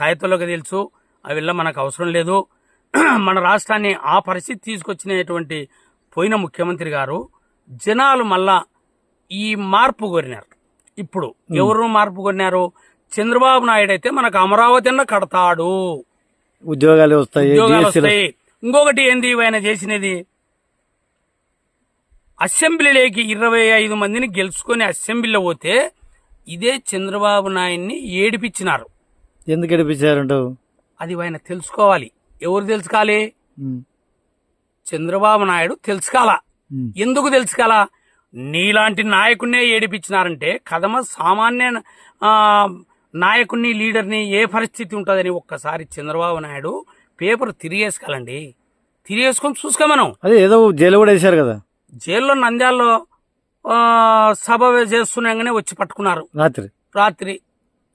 తాయతోళ్ళకి తెలుసు, అవిలా మనకు అవసరం లేదు. మన రాష్ట్రాన్ని ఆ పరిస్థితి తీసుకొచ్చినటువంటి పోయిన ముఖ్యమంత్రి గారు జనాలు మళ్ళా ఈ మార్పు కోరినారు. ఇప్పుడు ఎవరు మార్పు కోరినారు? చంద్రబాబు నాయుడు అయితే మనకు అమరావతి అన్న కడతాడు, ఉద్యోగాలు వస్తాయి. ఇంకొకటి ఏంది ఆయన చేసినది? అసెంబ్లీలోకి 25 మందిని గెలుచుకొని అసెంబ్లీలో పోతే ఇదే చంద్రబాబు నాయుడిని ఏడిపించినారు. ఎందుకు ఏడిపించారంటావు? అది ఆయన తెలుసుకోవాలి. ఎవరు తెలుసుకోవాలి? చంద్రబాబు నాయుడు తెలుసుకోవాలా. ఎందుకు తెలుసుకోవాలా? నీలాంటి నాయకుడినే ఏడిపించినారంటే కదమ సామాన్య నాయకుడిని, లీడర్ని ఏ పరిస్థితి ఉంటుందని ఒక్కసారి చంద్రబాబు నాయుడు పేపర్ తిరిగేసుకోవాలండి. తిరిగేసుకొని చూసుకో. మనం అదే ఏదో జైలు కూడా వేశారు కదా. జైల్లో నంద్యాలలో సభ చేస్తున్నాగానే వచ్చి పట్టుకున్నారు. రాత్రి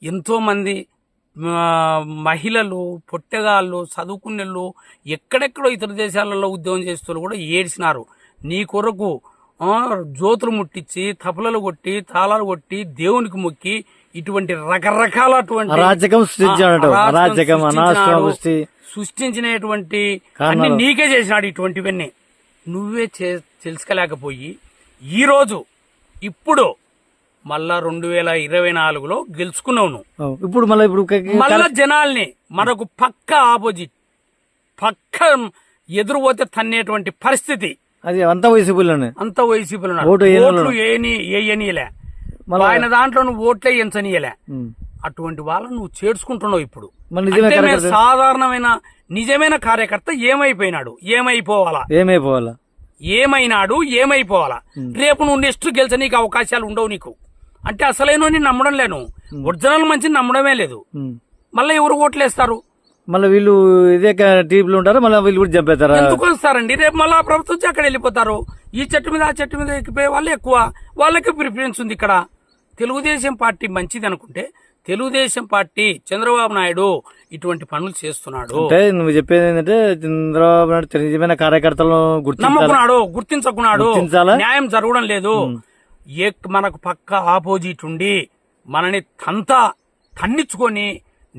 ఎంతో మంది మహిళలు, పొట్టెగాళ్ళు, చదువుకునేళ్ళు, ఎక్కడెక్కడో ఇతర దేశాలలో ఉద్యోగం చేస్తూ కూడా ఏడ్చినారు. నీ కొరకు జ్యోతులు ముట్టించి, తపలలు కొట్టి, తాళాలు కొట్టి, దేవునికి మొక్కి ఇటువంటి రకరకాల సృష్టించినటువంటి అన్ని నీకే చేసినాడు. ఇటువంటివన్నీ నువ్వే తెలుసుకోలేకపోయి ఈరోజు ఇప్పుడు మళ్ళా 2024లో గెలుచుకున్నావు నువ్వు. మళ్ళా జనాల్ని మనకు పక్క ఆపోజిట్, పక్క ఎదురు పోతే తన్నేటువంటి పరిస్థితి. అది అంత వైసీపీలోనే ఓట్లు వేయనీయలే. ఆయన దాంట్లో నువ్వు ఓట్లే ఎంచనీయలే. అటువంటి వాళ్ళని నువ్వు చేర్చుకుంటున్నావు. ఇప్పుడు సాధారణమైన నిజమైన కార్యకర్త ఏమైపోయినాడు? ఏమైపోవాలా? రేపు నువ్వు నెక్స్ట్ గెలిచ నీకు అవకాశాలు ఉండవు. నీకు అంటే అసలైన నమ్మడం లేను, ఒరిజినల్ మంచిని నమ్మడమే లేదు. మళ్ళీ ఎవరు ఓట్లేస్తారు? మళ్ళీ వీళ్ళు ఇదే టీవీలో ఉంటారు, మళ్ళీ వీళ్ళు కూడా చంపేస్తారు. ఎందుకు వస్తారండి? రేపు మళ్ళీ ప్రభుత్వం అక్కడ వెళ్ళిపోతారు. ఈ చెట్టు మీద ఆ చెట్టు మీద ఎక్కిపోయే వాళ్ళు ఎక్కువ, వాళ్ళకి ప్రిఫరెన్స్ ఉంది. ఇక్కడ తెలుగుదేశం పార్టీ మంచిది అనుకుంటే తెలుగుదేశం పార్టీ చంద్రబాబు నాయుడు ఇటువంటి పనులు చేస్తున్నాడు. అంటే నువ్వు చెప్పేది ఏంటంటే చంద్రబాబు నాయుడు నిజమైన కార్యకర్తలను గుర్తించకున్నాడు, న్యాయం జరగడం లేదు. మనకు పక్క ఆపోజిట్ ఉండి మనని తన్నించుకొని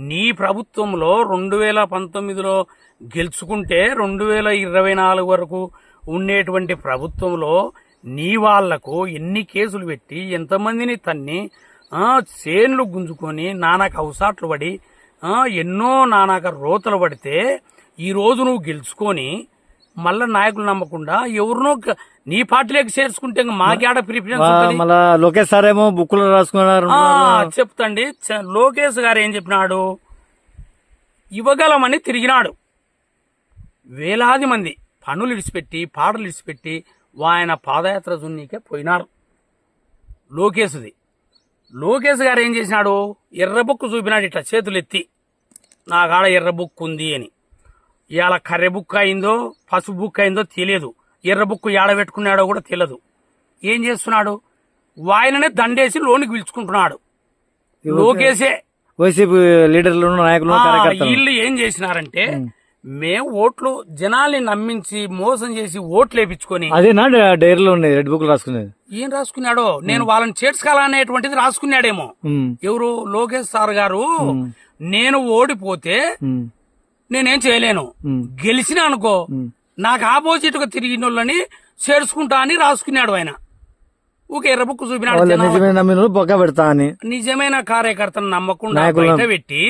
నీ ప్రభుత్వంలో 2019లో గెలుచుకుంటే 2024 వరకు ఉండేటువంటి ప్రభుత్వంలో నీ వాళ్లకు ఎన్ని కేసులు పెట్టి ఎంతమందిని తన్ని చేన్లు గుంజుకొని నానాక అవసాట్లు పడి ఎన్నో నానాక రోతలు పడితే ఈ రోజు నువ్వు గెలుచుకొని మళ్ళా నాయకులు నమ్మకుండా ఎవరినో నీ పార్టీలోకి చేర్చుకుంటే మాకేడ ప్రిఫరెన్స్? లోకేష్ సార్ ఏమో బుక్కులు రాసుకున్నారు. చెప్తండి, లోకేష్ గారు ఏం చెప్పినాడు? ఇవ్వగలమని తిరిగినాడు. వేలాది మంది పనులు ఇడిచిపెట్టి, పాటలు ఇడిచిపెట్టి ఆయన పాదయాత్ర జున్నీకే పోయినారు. లోకేష్ గారు ఏం చేసినాడు? ఎర్ర బుక్ చూపినాడు, ఇట్లా చేతులు ఎత్తి, నా కాడ ఎర్ర బుక్ ఉంది అని. ఇవాళ కర్రె బుక్ అయిందో పసుపు బుక్ అయిందో తెలియదు, ఎర్ర బుక్ ఏడబెట్టుకున్నాడో కూడా తెలియదు. ఏం చేస్తున్నాడు? ఆయననే దండేసి లోనికి పిలుచుకుంటున్నాడు. లోకేషే వైసీపీ లీడర్లు, నాయకులు, వీళ్ళు ఏం చేసినారంటే మేము ఓట్లు జనాల్ని నమ్మించి మోసం చేసి ఓట్లు వేయించుకొని అదేనా డైరీలో రెడ్ బుక్ రాసుకునేది. ఏం రాసుకున్నాడో నేను వాళ్ళని చేర్చుకోవాలనేటువంటిది రాసుకున్నాడేమో. ఎవరు? లోకేష్ సార్ గారు నేను ఓడిపోతే నేనేం చేయలేను, గెలిచినా అనుకో నాకు ఆపోజిట్ గా తిరిగిన వాళ్ళని చేర్చుకుంటా అని రాసుకున్నాడు ఆయన. ఊకే ఎర్ర బుక్ చూపినాడు. నిజమైన కార్యకర్తను నమ్మకుండా బయట పెట్టి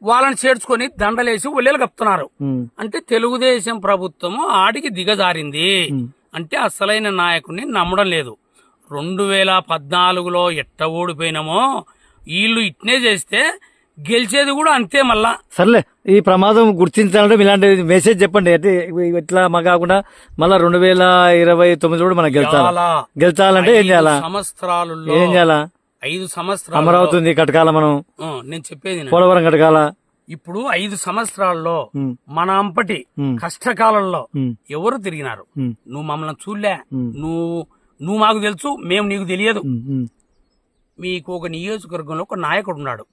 వాళ్ళని చేర్చుకొని దండలేసి ఒళ్ళేలు కప్పుతున్నారు. అంటే తెలుగుదేశం ప్రభుత్వము ఆడికి దిగజారింది. అంటే అసలైన నాయకుడిని నమ్మడం లేదు. 2014లో ఎట్ట ఓడిపోయినామో వీళ్ళు ఇట్నే చేస్తే గెలిచేది కూడా అంతే. మళ్ళా సర్లే, ఈ ప్రమాదం గుర్తించాలంటే ఇలాంటి మెసేజ్ చెప్పండి. అంటే ఇట్లా మా కాకుండా మళ్ళా 2029 కూడా మనం గెలిచాలంటే ఏం చేయాలా? సంవత్సరాలలో ఏం చేయాలా? 5 సంవత్సరాలు అమరావతి కట్టకాల, మనం నేను చెప్పేది పోలవరం కట్టకాల. ఇప్పుడు 5 సంవత్సరాల్లో మన అంపటి కష్టకాలంలో ఎవరు తిరిగినారు? నువ్వు మమ్మల్ని చూడలే, నువ్వు మాకు తెలుసు, మేము నీకు తెలియదు. మీకు ఒక నియోజకవర్గంలో ఒక నాయకుడు ఉన్నాడు,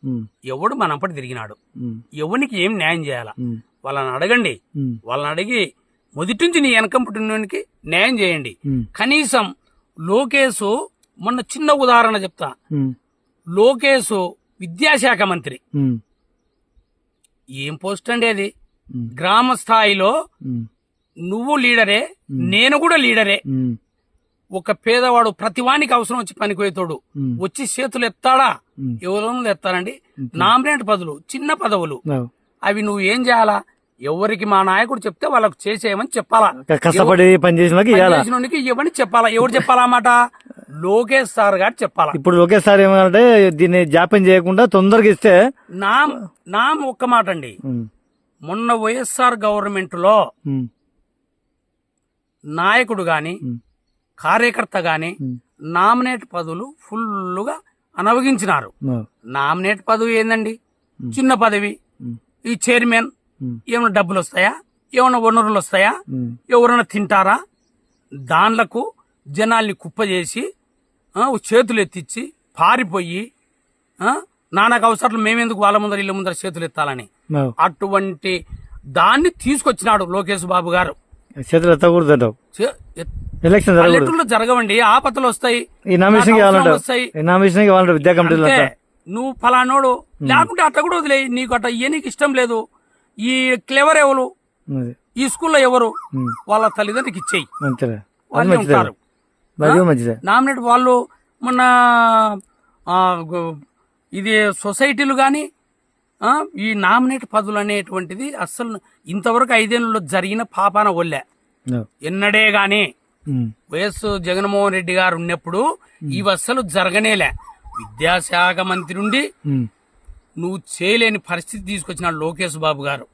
ఎవడు మనంపటి తిరిగినాడు, ఎవరికి ఏం న్యాయం చేయాలా వాళ్ళని అడగండి. వాళ్ళని అడిగి మొదటి నుంచి నీ వెనకంపుటికి న్యాయం చేయండి. కనీసం లోకేష్, మొన్న చిన్న ఉదాహరణ చెప్తా, లోకేష్ విద్యాశాఖ మంత్రి, ఏం పోస్ట్ అండి అది? గ్రామ స్థాయిలో నువ్వు లీడరే, నేను కూడా లీడరే. ఒక పేదవాడు ప్రతివానికి అవసరం వచ్చి పనిపోయేతోడు వచ్చి చేతులు ఎత్తాడా? ఎవరో ఎత్తారండి. నామినేట్ పదవులు చిన్న పదవులు, అవి నువ్వు ఏం చేయాలా? ఎవరికి మా నాయకుడు చెప్తే వాళ్ళకు చేసేయమని చెప్పాలా, కష్టపడి పనిచేసిన ఇవ్వని చెప్పాలా. ఎవరు చెప్పాలన్నమాట? లోకేష్ సార్ గారు చెప్పాలా. ఇప్పుడు లోకేష్ సార్ ఏమంటే దీన్ని జాప్యం చేయకుండా తొందరగా ఇస్తే నా ఒక్క మాట అండి. మొన్న వైఎస్ఆర్ గవర్నమెంట్ లో నాయకుడు గాని కార్యకర్త గాని నామినేట్ పదవులు ఫుల్లుగా అనవగించినారు. నామినేట్ పదవి ఏందండి? చిన్న పదవి. ఈ చైర్మన్ ఏమైనా డబ్బులు వస్తాయా? ఏమైనా వనరులు వస్తాయా? ఎవరైనా తింటారా? దానిలకు జనాల్ని కుప్పజేసి చేతులు ఎత్తిచ్చి పారిపోయి నానాకు అవసరాలు మేమెందుకు వాళ్ళ ముందర ఇళ్ళ ముందర చేతులు ఎత్తాలని అటువంటి దాన్ని తీసుకొచ్చినాడు లోకేష్ బాబు గారు. చేతులు ఎత్తకూడదు. ఎలక్షన్ పల్లెటూరులో జరగవండి, ఆపత్తులు వస్తాయి. విద్యా కమిటీలో నువ్వు ఫలానోడు లేకుంటే అట్లా కూడా వదిలే. నీకు అట్లా నీకు ఇష్టం లేదు. ఈ క్లెవర్ ఎవరు? ఈ స్కూల్లో ఎవరు? వాళ్ళ తల్లిదండ్రులకి ఇచ్చేయి, వాళ్ళు ఉంటారు. నామినేట్ వాళ్ళు మొన్న ఇది సొసైటీలు గాని ఈ నామినేట్ పదవులు అనేటువంటిది అస్సలు ఇంతవరకు 5 ఏళ్లలో జరిగిన పాపాన ఒళ్ళే. ఎన్నడే గాని వైఎస్ జగన్మోహన్ రెడ్డి గారు ఉన్నప్పుడు ఇవి అస్సలు జరగనేలే. విద్యాశాఖ మంత్రి నుండి నువ్వు చేయలేని పరిస్థితి తీసుకొచ్చిన లోకేష్ బాబు గారు.